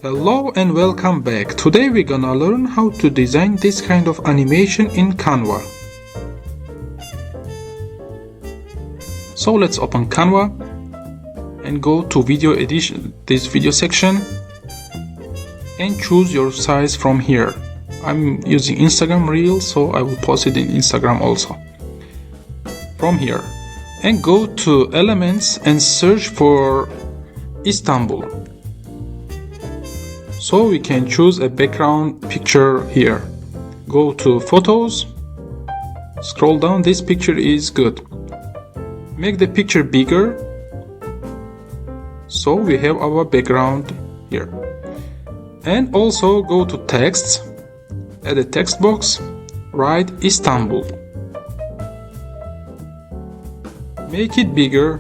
Hello and welcome back. Today we're gonna learn how to design this kind of animation in Canva. So let's open Canva and go to video edition, this video section, and choose your size from here. I'm using Instagram Reels, so I will post it in Instagram also. From here, and go to Elements and search for Istanbul. So we can choose a background picture here. Go to Photos, scroll down, this picture is good. Make the picture bigger, so we have our background here. And also go to Text, add a text box, write Istanbul. Make it bigger,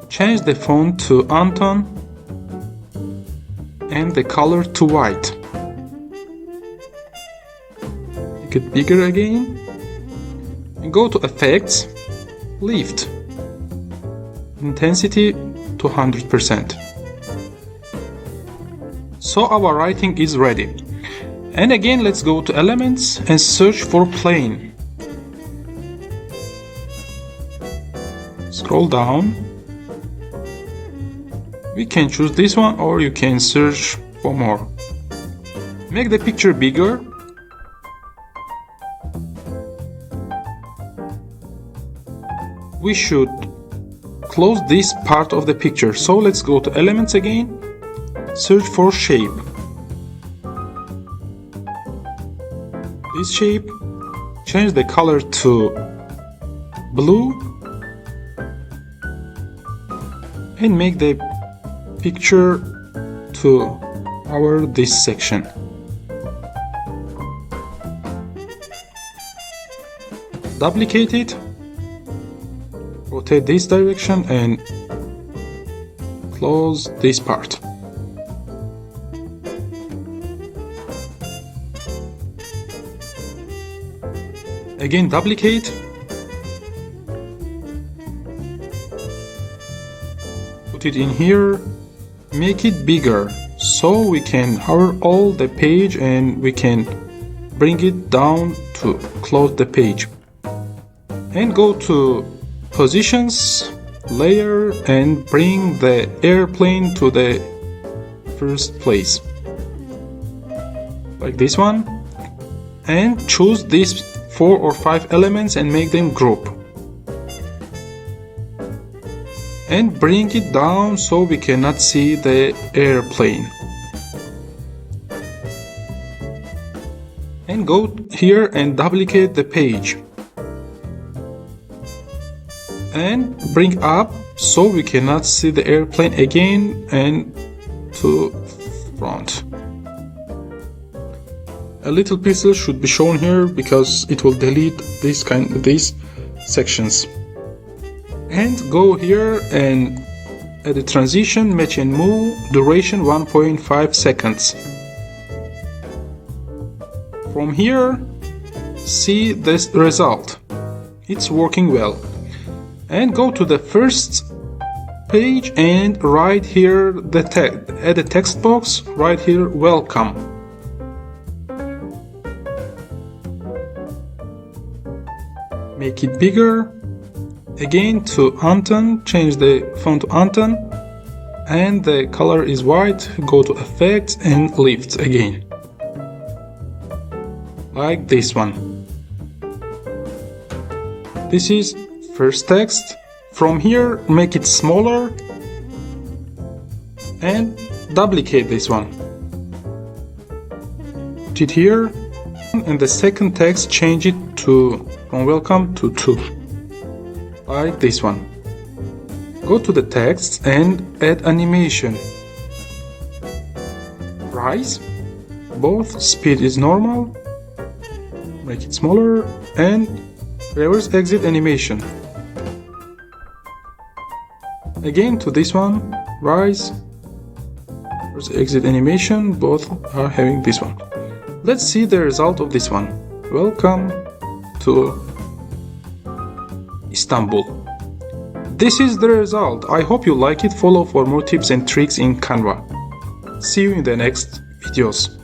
change the font to Anton, and the color to white. Make it bigger again and go to Effects, Lift, Intensity to 100%. So our writing is ready. And again, let's go to Elements and search for Plane. Scroll down. We can choose this one, or you can search for more. Make the picture bigger. We should close this part of the picture. So let's go to Elements again, search for Shape. This shape, change the color to blue and make the picture to this section. Duplicate it, rotate this direction and close this part. Again, duplicate, put it in here. Make it bigger so we can hover all the page and we can bring it down to close the page. And go to Positions, Layer, and bring the airplane to the first place. Like this one. And choose these 4 or 5 elements and make them group. And bring it down so we cannot see the airplane. And go here and duplicate the page. And bring up so we cannot see the airplane again and to front. A little pixel should be shown here because it will delete these sections. And go here and add a transition, match and move, duration 1.5 seconds. From here, see this result. It's working well. And go to the first page and write here add a text box, write here welcome. Make it bigger. Again to Anton, change the font to Anton, and the color is white. Go to Effects and Lift again, like this one. This is first text. From here, make it smaller and duplicate this one. Put it here, and the second text, change it from welcome to 2. Like this one. Go to the text and add animation. Rise. Both speed is normal. Make it smaller and reverse exit animation. Again to this one. Rise. Reverse exit animation. Both are having this one. Let's see the result of this one. Welcome to Istanbul. This is the result. I hope you like it. Follow for more tips and tricks in Canva. See you in the next videos.